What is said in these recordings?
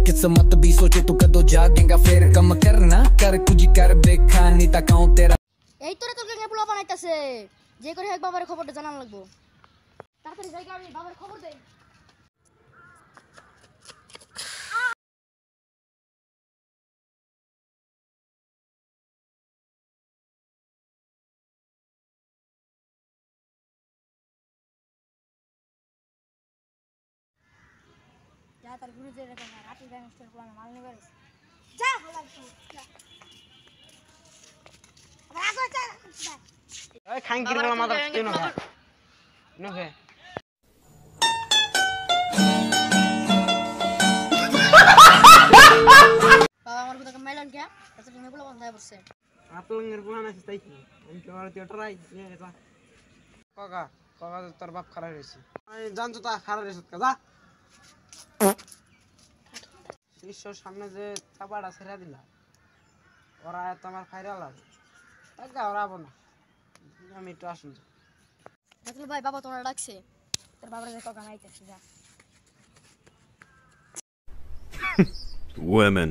किस्मत भी सोचे तू कदों जागेगा फिर कम करना कर कुछ कर देखा नहीं ताकाऊं तेरा এই তোরা তোর গেঙ্গে পোলা বানাইতাছে যে করে এক বাবার খবরটা জানান লাগবো তাড়াতাড়ি যাই আমি বাবার খবর দেই যা তার গুরুদের রেখে না রাতে গ্যাংস্টার পোলা মাল নিয়ে গেছে যা হলাম তো যা আবার আগো যা ওই খাঙ্কির বলা মাথা কেন নকে বাবা আমার কথা মাইলান কে আচ্ছা তুমি বলা বন্ধ হয়ে পড়ছে আপলঙ্গের বলান আছে তাই কি আমি কি আর তুই ট্রাই নিয়ে যা কাকা কাকা তোর বাপ খারাপ হইছে আমি জানতো তা খারাপ হইছে কাকা শিষ্যর সামনে যে চাপাটা ছেড়ে দিলা ওরা তোমার ফাইরা লাগে টাকা ওরা না আমি একটু আসুন রাতুল ভাই বাবা তোমার ডাকছে তোর বাবার যে কাকা নাইতেছে যা women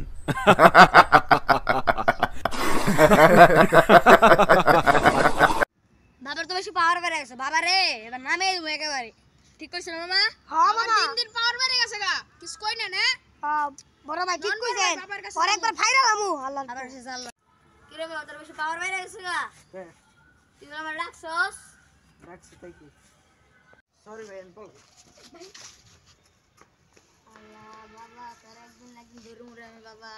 বাবার তো বেশি পাওয়ার বেড়ে গেছে বাবা রে এবার নামে দেবো একেবারে ঠিক কইছ না মামা হ্যাঁ মামা দিন পাওয়ার বেড়ে গেছে গা কিছু কই না না হ্যাঁ বড় ভাই ঠিক কইছেন পরে একবার ফাইরাল আমু আল্লাহ আবার সে আল্লাহ কি রে বাবা তোর বেশি পাওয়ার বেড়ে গেছে গা হ্যাঁ তুই আমার ডাকছস রাখছি তাই কি সরি ভাই বল আল্লাহ বাবা তোর একদিন একদিন ধরুম রে আমি বাবা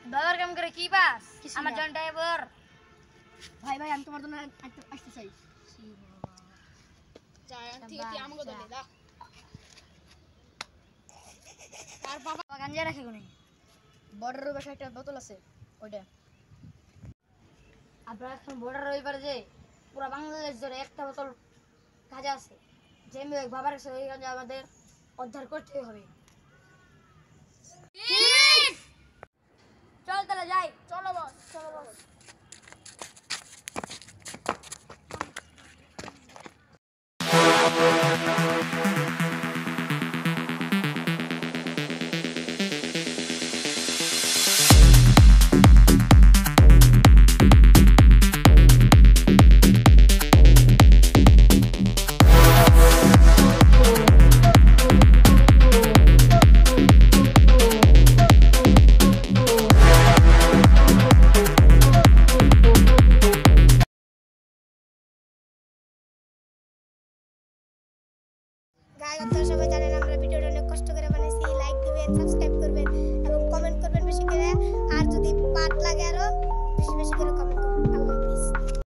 বাবার কাম করে কি পাস আমার জন ড্রাইভার ভাই ভাই আমি তোমার জন্য আসতে চাই চাই ঠিক আছে আমাকে দলে দা আর বাবা গাঞ্জা রাখি কোনি বর্ডারের পাশে একটা বোতল আছে ওইটা আপনারা এখন বর্ডার রইবার যে পুরো বাংলাদেশ জুড়ে একটা বোতল গাঁজা আছে যে মেয়ে বাবার কাছে ওই গাঁজা আমাদের উদ্ধার করতে হবে চল তাহলে যাই চলো বস গাইস আপনারা সবাই জানেন আমরা ভিডিওটা অনেক কষ্ট করে বানাইছি লাইক দিবেন সাবস্ক্রাইব করবেন